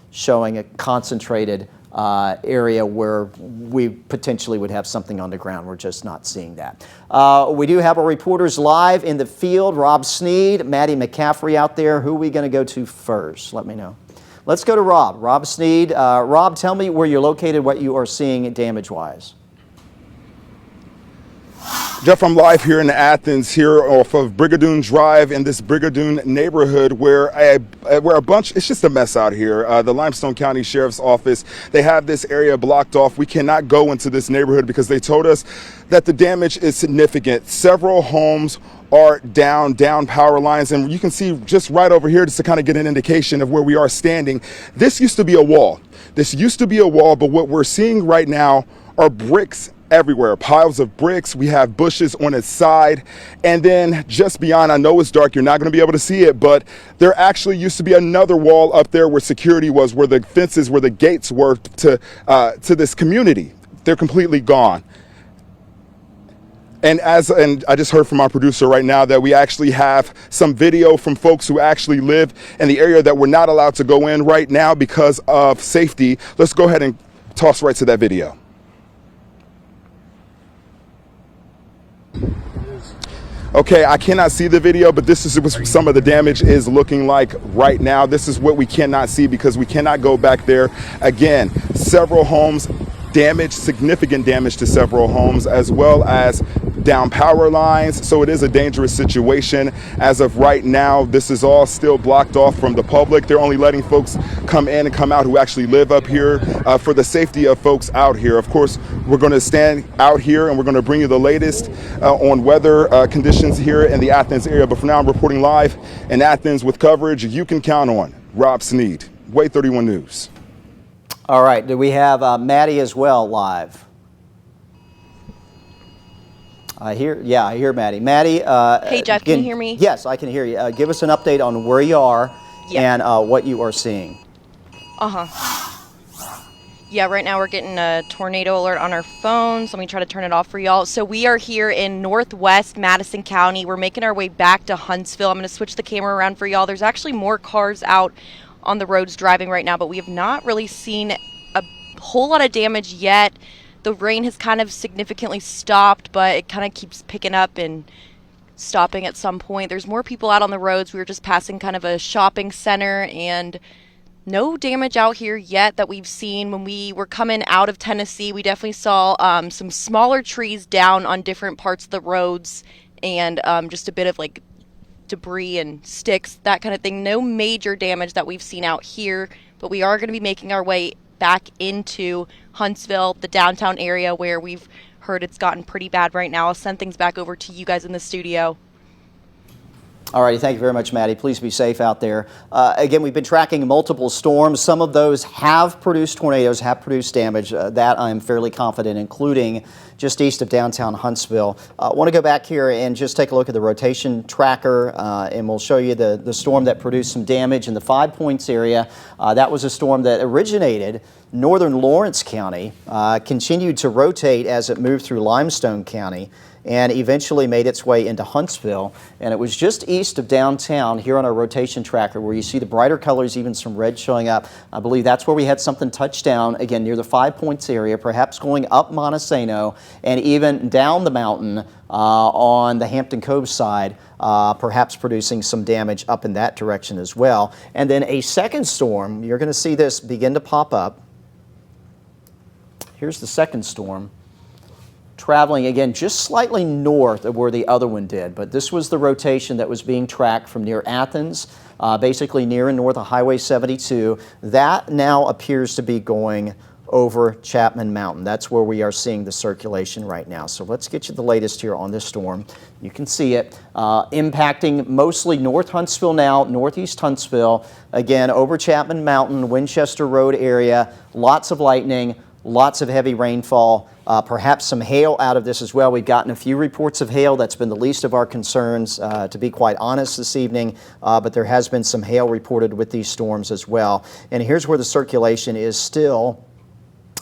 showing a concentrated area where we potentially would have something on the ground. We're just not seeing that. We do have our reporters live in the field. Rob Sneed, Maddie McCaffrey out there. Who are we going to go to first? Let me know. Let's go to Rob. Rob Sneed. Rob, tell me where you're located, what you are seeing damage-wise. Jeff, I'm live here in Athens, here off of Brigadoon Drive in this Brigadoon neighborhood where a bunch, it's just a mess out here. The Limestone County Sheriff's Office, they have this area blocked off. We cannot go into this neighborhood because they told us that the damage is significant. Several homes are down power lines, and you can see just right over here, just to kind of get an indication of where we are standing. This used to be a wall. But what we're seeing right now are bricks everywhere, piles of bricks. We have bushes on its side, and then just beyond, I know it's dark, you're not going to be able to see it, but there actually used to be another wall up there where security was, where the fences, where the gates were to this community. They're completely gone. And I just heard from our producer right now that we actually have some video from folks who actually live in the area that we're not allowed to go in right now because of safety. Let's go ahead and toss right to that video. Okay, I cannot see the video, but this is what some of the damage is looking like right now. This is what we cannot see because we cannot go back there. Again, several homes damaged, significant damage to several homes, as well as down power lines. So it is a dangerous situation. As of right now, this is all still blocked off from the public. They're only letting folks come in and come out who actually live up here for the safety of folks out here. Of course, we're going to stand out here and we're going to bring you the latest on weather conditions here in the Athens area. But for now, I'm reporting live in Athens with coverage you can count on. Rob Sneed, Wade 31 News. All right, do we have Maddie as well live? I hear Maddie. Maddie. Hey, Jeff, can you hear me? Yes, I can hear you. Give us an update on where you are and what you are seeing. Yeah, right now we're getting a tornado alert on our phones. Let me try to turn it off for y'all. So we are here in northwest Madison County. We're making our way back to Huntsville. I'm going to switch the camera around for y'all. There's actually more cars out on the roads driving right now, but we have not really seen a whole lot of damage yet. The rain has kind of significantly stopped, but it kind of keeps picking up and stopping at some point. There's more people out on the roads. We were just passing kind of a shopping center, and no damage out here yet that we've seen. When we were coming out of Tennessee, we definitely saw some smaller trees down on different parts of the roads, and just a bit of like debris and sticks, that kind of thing. No major damage that we've seen out here, but we are going to be making our way back into Huntsville, the downtown area, where we've heard it's gotten pretty bad right now. I'll send things back over to you guys in the studio. All righty, thank you very much, Maddie. Please be safe out there. Again, we've been tracking multiple storms. Some of those have produced tornadoes, have produced damage. That I'm fairly confident, including just east of downtown Huntsville. I want to go back here and just take a look at the rotation tracker, and we'll show you the storm that produced some damage in the 5 Points area. That was a storm that originated northern Lawrence County, continued to rotate as it moved through Limestone County, and eventually made its way into Huntsville. And it was just east of downtown here on our rotation tracker where you see the brighter colors, even some red showing up. I believe that's where we had something touch down, again, near the 5 Points area, perhaps going up Montesano and even down the mountain on the Hampton Cove side, perhaps producing some damage up in that direction as well. And then a second storm, you're going to see this begin to pop up. Here's the second storm, traveling again just slightly north of where the other one did, but this was the rotation that was being tracked from near Athens, basically near and north of Highway 72. That now appears to be going over Chapman Mountain. That's where we are seeing the circulation right now. So let's get you the latest here on this storm. You can see it impacting mostly North Huntsville now, northeast Huntsville, again over Chapman Mountain, Winchester Road area, lots of lightning, lots of heavy rainfall, perhaps some hail out of this as well. We've gotten a few reports of hail. That's been the least of our concerns, to be quite honest, this evening. But there has been some hail reported with these storms as well. And here's where the circulation is still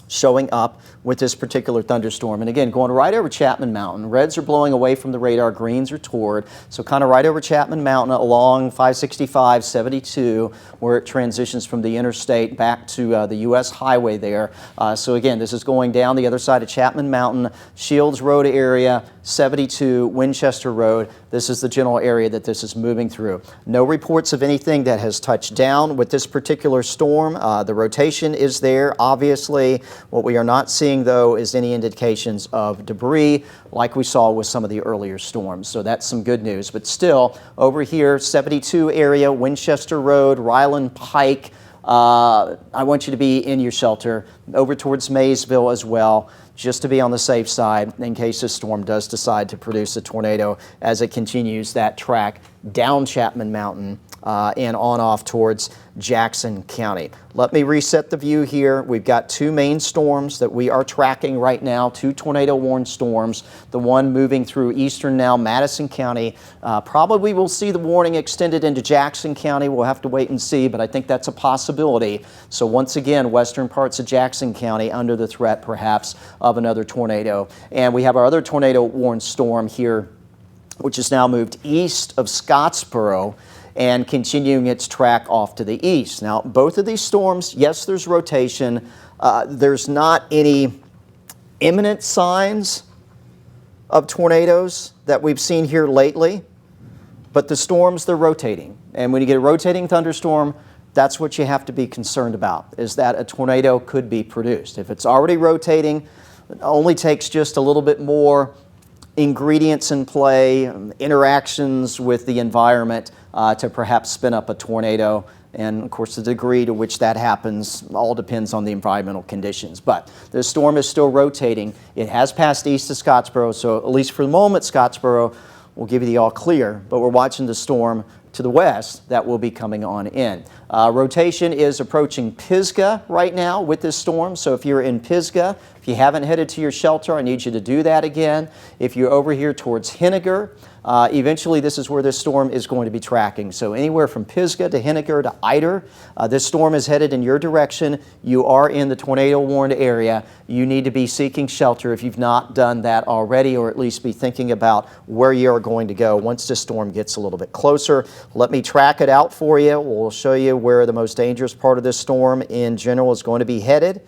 showing up with this particular thunderstorm. And again, going right over Chapman Mountain. Reds are blowing away from the radar, greens are toward. So kind of right over Chapman Mountain along 565, 72, where it transitions from the interstate back to the U.S. highway there. So again, this is going down the other side of Chapman Mountain, Shields Road area, 72, Winchester Road. This is the general area that this is moving through. No reports of anything that has touched down with this particular storm. The rotation is there, obviously. What we are not seeing, though, is any indications of debris like we saw with some of the earlier storms. So that's some good news. But still, over here, 72 area, Winchester Road, Ryland Pike. I want you to be in your shelter. Over towards Maysville as well, just to be on the safe side in case this storm does decide to produce a tornado as it continues that track down Chapman Mountain and on off towards Jackson County. Let me reset the view here. We've got two main storms that we are tracking right now, two tornado-warned storms. The one moving through eastern now Madison County. Probably we'll see the warning extended into Jackson County. We'll have to wait and see, but I think that's a possibility. So once again, western parts of Jackson County under the threat perhaps of another tornado. And we have our other tornado-warned storm here, which has now moved east of Scottsboro and continuing its track off to the east. Now, both of these storms, yes, there's rotation. There's not any imminent signs of tornadoes that we've seen here lately, but the storms, they're rotating. And when you get a rotating thunderstorm, that's what you have to be concerned about, is that a tornado could be produced. If it's already rotating, it only takes just a little bit more ingredients in play, interactions with the environment to perhaps spin up a tornado. And of course, the degree to which that happens all depends on the environmental conditions. But the storm is still rotating. It has passed east of Scottsboro, so at least for the moment, Scottsboro will give you the all clear. But we're watching the storm to the west that will be coming on in. Rotation is approaching Pisgah right now with this storm. So if you're in Pisgah, if you haven't headed to your shelter, I need you to do that again. If you're over here towards Henniger, eventually this is where this storm is going to be tracking. So anywhere from Pisgah to Henniger to Eider, this storm is headed in your direction. You are in the tornado warned area. You need to be seeking shelter if you've not done that already, or at least be thinking about where you are going to go once this storm gets a little bit closer. Let me track it out for you. We'll show you where the most dangerous part of this storm in general is going to be headed.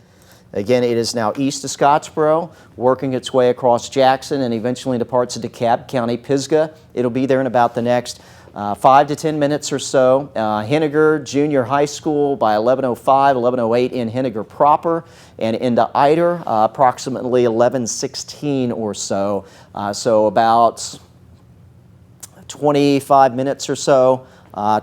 Again, it is now east of Scottsboro, working its way across Jackson and eventually into parts of DeKalb County. Pisgah, it'll be there in about the next 5 to 10 minutes or so. Henniger Junior High School by 11:05, 11:08 in Henniger proper, and into Eider approximately 11:16 or so. So about 25 minutes or so,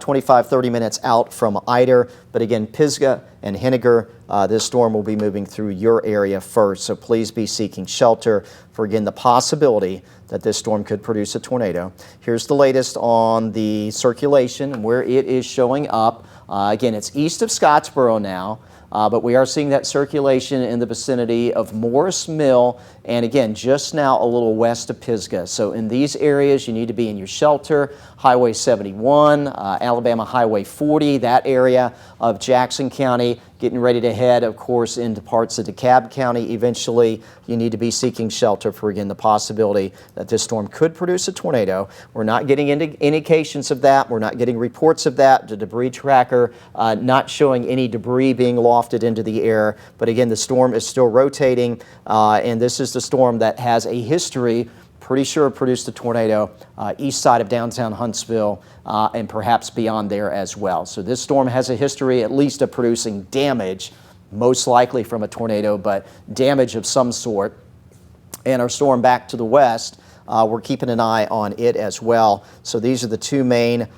25, 30 minutes out from Eider. But again, Pisgah and Henniger, this storm will be moving through your area first. So please be seeking shelter for, again, the possibility that this storm could produce a tornado. Here's the latest on the circulation and where it is showing up. Again, it's east of Scottsboro now. But we are seeing that circulation in the vicinity of Morris Mill, and again, just now a little west of Pisgah. So in these areas, you need to be in your shelter. Highway 71, Alabama Highway 40, that area of Jackson County, getting ready to head, of course, into parts of DeKalb County. Eventually, you need to be seeking shelter for, again, the possibility that this storm could produce a tornado. We're not getting indications of that. We're not getting reports of that. The debris tracker not showing any debris being lofted into the air. But again, the storm is still rotating, and this is the storm that has a history, pretty sure produced a tornado east side of downtown Huntsville and perhaps beyond there as well. So this storm has a history at least of producing damage, most likely from a tornado, but damage of some sort. And our storm back to the west, we're keeping an eye on it as well. So these are the two main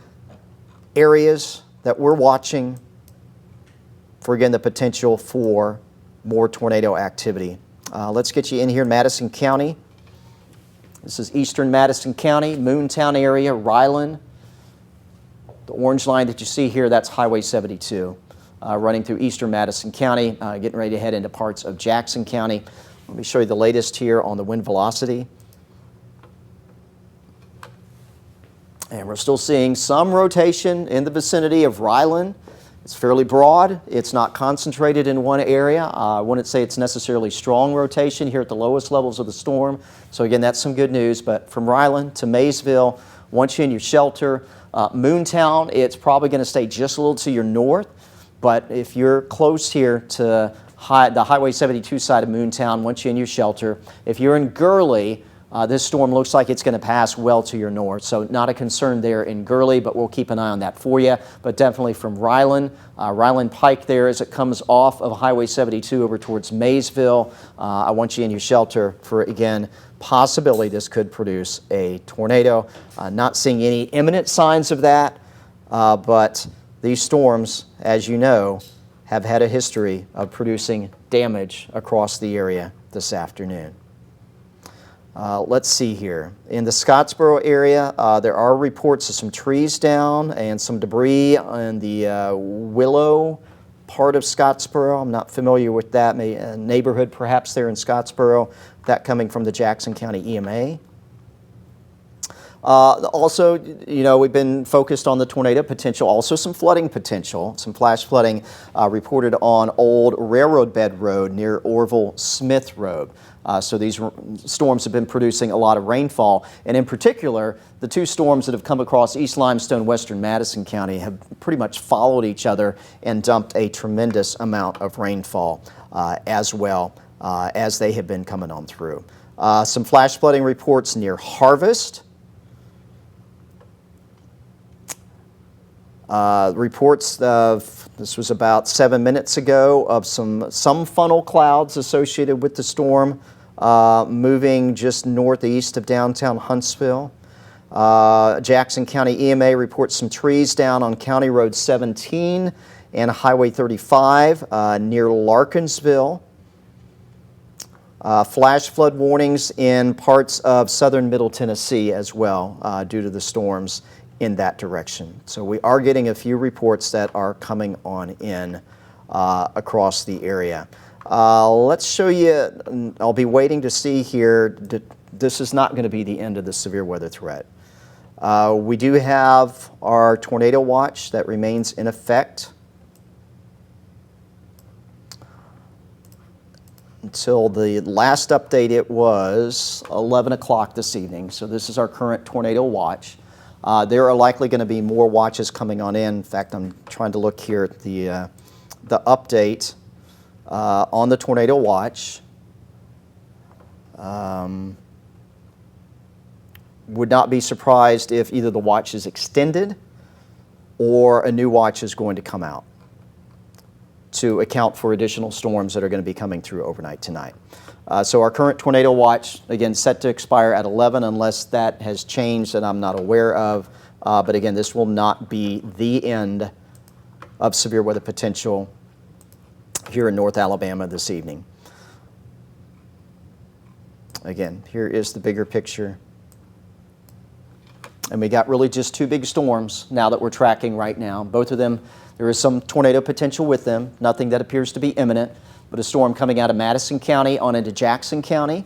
areas that we're watching for, again, the potential for more tornado activity. Let's get you in here in Madison County. This is eastern Madison County, Moontown area, Ryland. The orange line that you see here, that's Highway 72, running through eastern Madison County, getting ready to head into parts of Jackson County. Let me show you the latest here on the wind velocity. And we're still seeing some rotation in the vicinity of Ryland. It's fairly broad. It's not concentrated in one area. I wouldn't say it's necessarily strong rotation here at the lowest levels of the storm. So again, that's some good news. But from Ryland to Maysville, once you're in your shelter, Moontown, it's probably going to stay just a little to your north. But if you're close here to the Highway 72 side of Moontown, once you're in your shelter, if you're in Gurley, this storm looks like it's going to pass well to your north, so not a concern there in Gurley, but we'll keep an eye on that for you. But definitely from Ryland, Ryland Pike there as it comes off of Highway 72 over towards Maysville. I want you in your shelter for, again, possibility this could produce a tornado. Not seeing any imminent signs of that, but these storms, as you know, have had a history of producing damage across the area this afternoon. Let's see here. In the Scottsboro area, there are reports of some trees down and some debris in the Willow part of Scottsboro. I'm not familiar with that neighborhood perhaps there in Scottsboro. That coming from the Jackson County EMA. Also, you know, we've been focused on the tornado potential, also some flooding potential, some flash flooding reported on Old Railroad Bed Road near Orville Smith Road. So these storms have been producing a lot of rainfall, and in particular, the two storms that have come across East Limestone, Western Madison County have pretty much followed each other and dumped a tremendous amount of rainfall as well as they have been coming on through. Some flash flooding reports near Harvest. Reports of, this was about 7 minutes ago, of some funnel clouds associated with the storm moving just northeast of downtown Huntsville. Jackson County EMA reports some trees down on County Road 17 and Highway 35 near Larkinsville. Flash flood warnings in parts of southern Middle Tennessee as well due to the storms in that direction. So we are getting a few reports that are coming on in across the area. Let's show you, I'll be waiting to see here, this is not going to be the end of the severe weather threat. We do have our tornado watch that remains in effect until the last update. It was 11 o'clock this evening, so this is our current tornado watch. There are likely going to be more watches coming on in. In fact, I'm trying to look here at the update on the tornado watch. Would not be surprised if either the watch is extended or a new watch is going to come out to account for additional storms that are going to be coming through overnight tonight. So our current tornado watch, again, set to expire at 11 unless that has changed that I'm not aware of. But again, this will not be the end of severe weather potential here in North Alabama this evening. Again, here is the bigger picture. And we got really just two big storms now that we're tracking right now. Both of them, there is some tornado potential with them, nothing that appears to be imminent, but a storm coming out of Madison County on into Jackson County,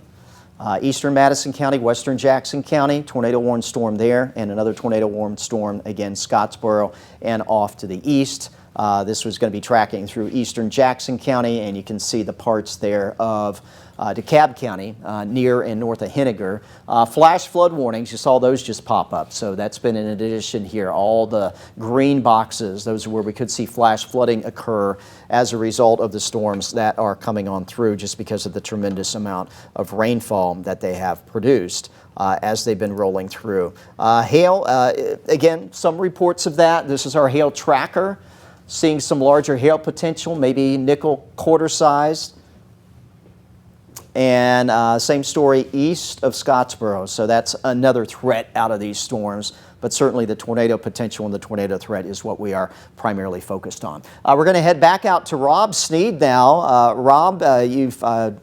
eastern Madison County, western Jackson County, tornado warned storm there, and another tornado warned storm, again, Scottsboro and off to the east. This was going to be tracking through eastern Jackson County, and you can see the parts there of DeKalb County, near and north of Henniger. Flash flood warnings, you saw those just pop up. So that's been in addition here. All the green boxes, those are where we could see flash flooding occur as a result of the storms that are coming on through just because of the tremendous amount of rainfall that they have produced as they've been rolling through. Hail, again, some reports of that. This is our hail tracker, seeing some larger hail potential, maybe nickel quarter sized. And same story east of Scottsboro. So that's another threat out of these storms. But certainly the tornado potential and the tornado threat is what we are primarily focused on. We're going to head back out to Rob Sneed now. Rob, you've, I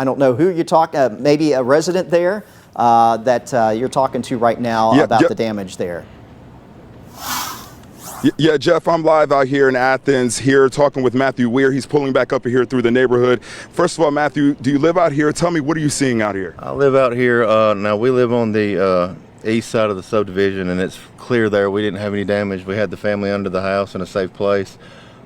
don't know who you're talking, maybe a resident there that you're talking to right now about the damage there. Yeah, Jeff, I'm live out here in Athens here talking with Matthew Weir. He's pulling back up here through the neighborhood. First of all, Matthew, do you live out here? Tell me, what are you seeing out here? I live out here. Now, we live on the east side of the subdivision, and it's clear there. We didn't have any damage. We had the family under the house in a safe place.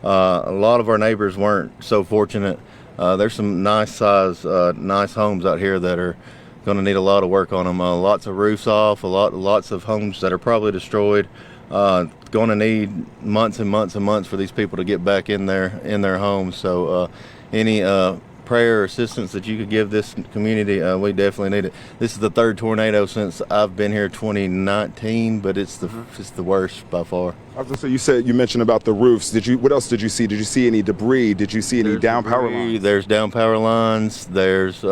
A lot of our neighbors weren't so fortunate. There's some nice size, nice homes out here that are going to need a lot of work on them. Lots of roofs off, lots of homes that are probably destroyed. Going to need months and months and months for these people to get back in their homes. So any prayer or assistance that you could give this community, we definitely need it. This is the third tornado since I've been here, 2019, but it's the worst by far. I was going to say, you mentioned about the roofs. What else did you see? Did you see any debris? Did you see any down power lines? There's down power lines. There's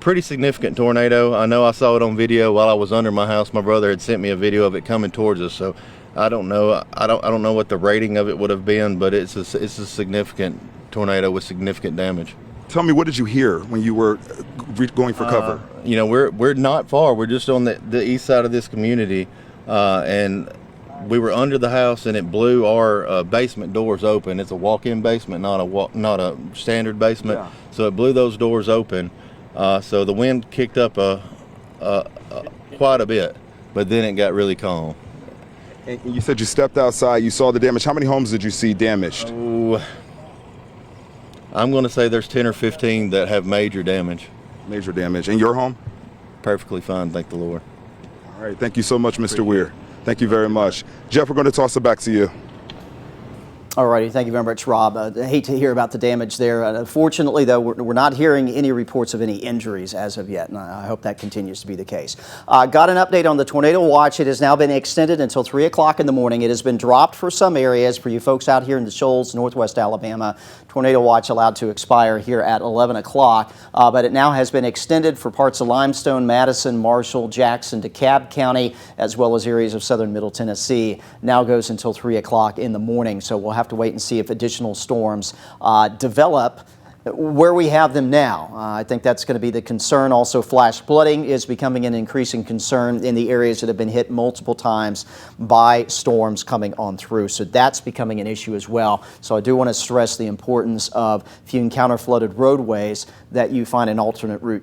pretty significant tornado. I know I saw it on video while I was under my house. My brother had sent me a video of it coming towards us, so I don't know. I don't know what the rating of it would have been, but it's a significant tornado with significant damage. Tell me, what did you hear when you were going for cover? We're not far. We're just on the east side of this community, and we were under the house, and it blew our basement doors open. It's a walk-in basement, not a standard basement. Yeah. So it blew those doors open. So the wind kicked up quite a bit, but then it got really calm. And you said you stepped outside, you saw the damage. How many homes did you see damaged? Oh, I'm going to say there's 10 or 15 that have major damage. Major damage. And your home? Perfectly fine, thank the Lord. All right, thank you so much, Mr. Weir. Thank you very much. Jeff, we're going to toss it back to you. All righty, thank you very much, Rob. I hate to hear about the damage there. Unfortunately, though, we're not hearing any reports of any injuries as of yet, and I hope that continues to be the case. Got an update on the tornado watch. It has now been extended until 3 o'clock in the morning. It has been dropped for some areas. For you folks out here in the Shoals, northwest Alabama, tornado watch allowed to expire here at 11 o'clock, but it now has been extended for parts of Limestone, Madison, Marshall, Jackson, DeKalb County, as well as areas of southern Middle Tennessee. Now goes until 3 o'clock in the morning, so we'll have to wait and see if additional storms develop where we have them now. I think that's going to be the concern. Also, flash flooding is becoming an increasing concern in the areas that have been hit multiple times by storms coming on through. So that's becoming an issue as well. So I do want to stress the importance of, if you encounter flooded roadways, that you find an alternate route